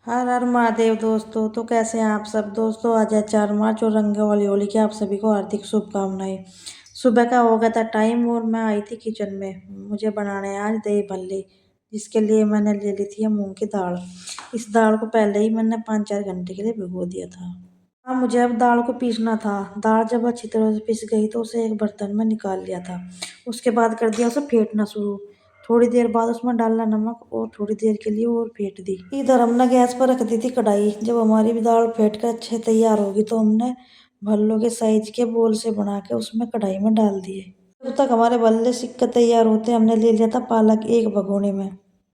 हर हर महादेव दोस्तों। तो कैसे हैं आप सब दोस्तों। आज है 4 मार्च और रंग वाली होली की आप सभी को हार्दिक शुभकामनाएं। सुबह का हो गया था टाइम और मैं आई थी किचन में। मुझे बनाने हैं आज दही भल्ले, जिसके लिए मैंने ले ली थी मूंग की दाल। इस दाल को पहले ही मैंने 5-4 घंटे के लिए भिगो दिया था। हाँ, मुझे अब दाल को पीसना था। दाल जब अच्छी तरह से पिस गई तो उसे एक बर्तन में निकाल लिया था। उसके बाद कर दिया उसे फेंटना शुरू। थोड़ी देर बाद उसमें डालना नमक और थोड़ी देर के लिए और फेंट दी। इधर हमने गैस पर रख दी थी कढ़ाई। जब हमारी भी दाल फेंट कर अच्छे तैयार होगी तो हमने भल्लों के साइज के बोल से बना के उसमें कढ़ाई में डाल दिए। जब तक हमारे भल्ले सिक कर तैयार होते हमने ले लिया था पालक एक भगोने में।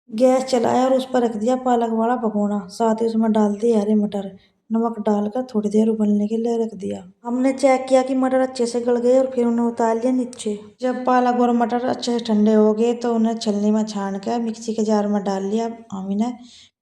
गैस चलाया और उस पर रख दिया पालक वाला भगोना। साथ ही उसमें डाल दिए हरे मटर। नमक डालकर थोड़ी देर उबलने के लिए रख दिया। हमने चेक किया कि मटर अच्छे से गल गए और फिर उन्हें उतार लिया नीचे। जब पालक और मटर अच्छे से ठंडे हो गए तो उन्हें छलनी में छान कर मिक्सी के जार में डाल लिया। हम इन्हें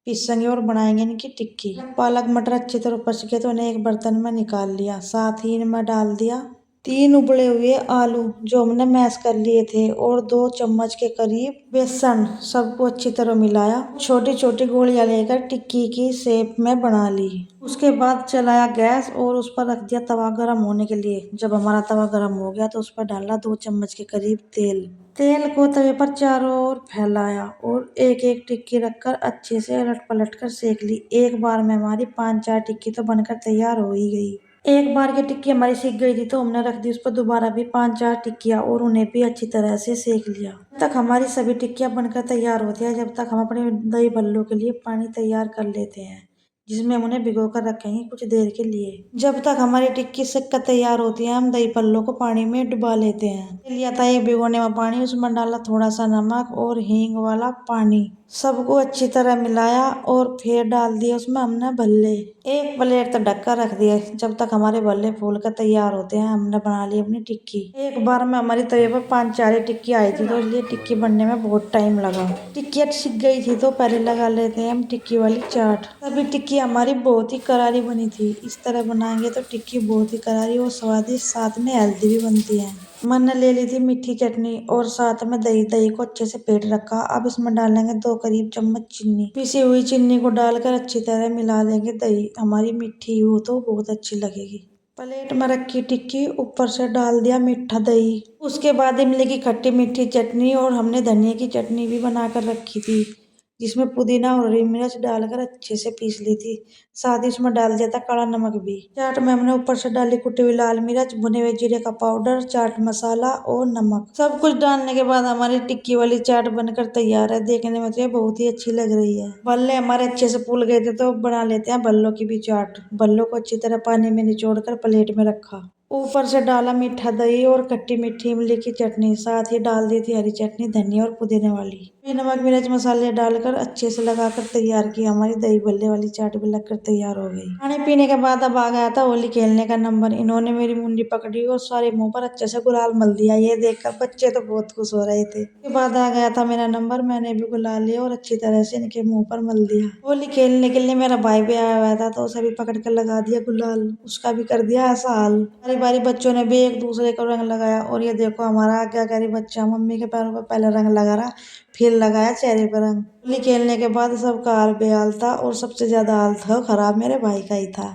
पीसेंगे और बनाएंगे इनकी टिक्की। पालक मटर अच्छी तरह पच गए तो उन्हें एक बर्तन में निकाल लिया। साथ ही इनमें डाल दिया 3 उबले हुए आलू जो हमने मैश कर लिए थे और 2 चम्मच के करीब बेसन। सबको अच्छी तरह मिलाया। छोटी छोटी गोलियां लेकर टिक्की की शेप में बना ली। उसके बाद चलाया गैस और उस पर रख दिया तवा गर्म होने के लिए। जब हमारा तवा गर्म हो गया तो उस पर डाला 2 चम्मच के करीब तेल। तेल को तवे पर चारों ओर फैलाया और एक एक टिक्की रखकर अच्छे से अलट पलट कर सेक ली। एक बार में हमारी 5-4 टिक्की तो बनकर तैयार हो ही गई। एक बार की टिक्की हमारी सीख गई थी तो हमने रख दी उस पर दोबारा भी 5-4 टिक्कियां और उन्हें भी अच्छी तरह से सेक लिया। जब तक हमारी सभी टिक्कियां बनकर तैयार होती है जब तक हम अपने दही भल्लों के लिए पानी तैयार कर लेते हैं, जिसमें हम उन्हें भिगो कर रखेंगे कुछ देर के लिए। जब तक हमारी टिक्की सिक कर तैयार होती है हम दही भल्लों को पानी में डुबा लेते हैं। लिया था एक भिगोने में पानी, उसमें डाला थोड़ा सा नमक और हींग वाला पानी। सबको अच्छी तरह मिलाया और फिर डाल दिए उसमें हमने भल्ले। एक प्लेट तक ढककर रख दिए। जब तक हमारे भल्ले फूल कर तैयार होते हैं हमने बना ली अपनी टिक्की। एक बार में हमारी तवे पर 5-4 टिक्की आई थी तो इसलिए टिक्की बनने में बहुत टाइम लगा। टिक्की सिक गई थी तो पहले लगा लेते हैं हम टिक्की वाली चाट। तभी टिक्की हमारी बहुत ही करारी बनी थी। इस तरह बनाएंगे तो टिक्की बहुत ही करारी और स्वादिष्ट साथ में हेल्दी भी बनती है। मैंने ले ली थी मीठी चटनी और साथ में दही। दही को अच्छे से फेंट रखा। अब इसमें डालेंगे 2 करीब चम्मच चीनी। पिसी हुई चीनी को डालकर अच्छी तरह मिला देंगे। दही हमारी मीठी हो तो बहुत अच्छी लगेगी। प्लेट में रखी टिक्की ऊपर से डाल दिया मीठा दही। उसके बाद इमली की खट्टी मीठी चटनी और हमने धनिया की चटनी भी बनाकर रखी थी, जिसमें पुदीना और हरी मिर्च डालकर अच्छे से पीस ली थी। साथ ही उसमें डाल दिया था काला नमक भी। चाट में हमने ऊपर से डाली कुटी हुई लाल मिर्च, भुने हुए जीरे का पाउडर, चाट मसाला और नमक। सब कुछ डालने के बाद हमारी टिक्की वाली चाट बनकर तैयार है। देखने में तो ये बहुत ही अच्छी लग रही है। भल्ले हमारे अच्छे से फूल गए थे तो बना लेते हैं भल्लों की भी चाट। भल्लों को अच्छी तरह पानी में निचोड़ कर प्लेट में रखा। ऊपर से डाला मीठा दही और खट्टी मीठी इमली की चटनी। साथ ही डाल दी थी हरी चटनी धनिया और पुदीने वाली। नमक मिर्च मसाले डालकर अच्छे से लगाकर तैयार की। हमारी दही भल्ले वाली चाट भी लगकर तैयार हो गई। खाने पीने के बाद अब आ गया था होली खेलने का नंबर। इन्होंने मेरी मुंडी पकड़ी और सारे मुंह पर अच्छे से गुलाल मल दिया। ये देखकर बच्चे तो बहुत खुश हो रहे थे। उसके बाद आ गया था मेरा नंबर। मैंने भी गुलाल लिया और अच्छी तरह से इनके मुंह पर मल दिया। होली खेलने के लिए मेरा भाई भी आया हुआ था तो उसे भी पकड़ कर लगा दिया गुलाल। उसका भी कर दिया ऐसा हाल। बारी बारी बच्चों ने भी एक दूसरे को रंग लगाया और ये देखो हमारा आज्ञाकारी बच्चा मम्मी के पैरों पर पहले रंग लगा रहा, फिर लगाया चेहरे पर रंग। होली खेलने के बाद सबका हाल बेहाल था और सबसे ज्यादा हाल था खराब मेरे भाई का ही था।